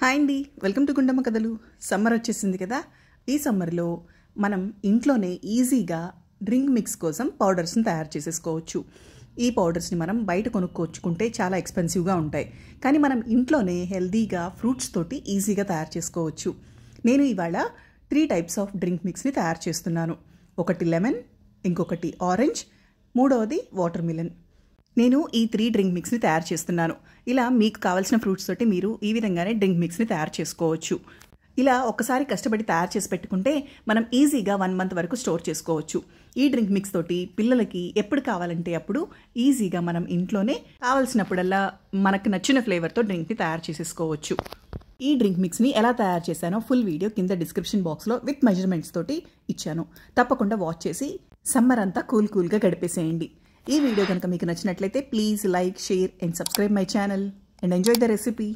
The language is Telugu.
హాయ్ అండి, వెల్కమ్ టు గుండమ్మ కథలు. సమ్మర్ వచ్చేసింది కదా. ఈ సమ్మర్లో మనం ఇంట్లోనే ఈజీగా డ్రింక్ మిక్స్ కోసం పౌడర్స్ని తయారు చేసేసుకోవచ్చు. ఈ పౌడర్స్ని మనం బయట కొనుక్కొచ్చుకుంటే చాలా ఎక్స్పెన్సివ్గా ఉంటాయి, కానీ మనం ఇంట్లోనే హెల్దీగా ఫ్రూట్స్ తోటి ఈజీగా తయారు చేసుకోవచ్చు. నేను ఇవాళ 3 టైప్స్ ఆఫ్ డ్రింక్ మిక్స్ని తయారు చేస్తున్నాను. ఒకటి లెమన్, ఇంకొకటి ఆరెంజ్, మూడవది వాటర్ మిలన్. నేను ఈ 3 డ్రింక్ మిక్స్ని తయారు చేస్తున్నాను. ఇలా మీకు కావాల్సిన ఫ్రూట్స్ తోటి మీరు ఈ విధంగానే డ్రింక్ మిక్స్ని తయారు చేసుకోవచ్చు. ఇలా ఒకసారి కష్టపడి తయారు చేసి పెట్టుకుంటే మనం ఈజీగా 1 మంత్ వరకు స్టోర్ చేసుకోవచ్చు. ఈ డ్రింక్ మిక్స్ తోటి పిల్లలకి ఎప్పుడు కావాలంటే అప్పుడు ఈజీగా మనం ఇంట్లోనే కావాల్సినప్పుడల్లా మనకు నచ్చిన ఫ్లేవర్తో డ్రింక్ని తయారు చేసేసుకోవచ్చు. ఈ డ్రింక్ మిక్స్ని ఎలా తయారు చేశానో ఫుల్ వీడియో కింద డిస్క్రిప్షన్ బాక్స్లో విత్ మెజర్మెంట్స్ తోటి ఇచ్చాను. తప్పకుండా వాచ్ చేసి సమ్మర్ అంతా కూల్గా గడిపేసేయండి. ఈ వీడియో కనుక మీకు నచ్చినట్లయితే please like, share and subscribe my channel and enjoy the recipe.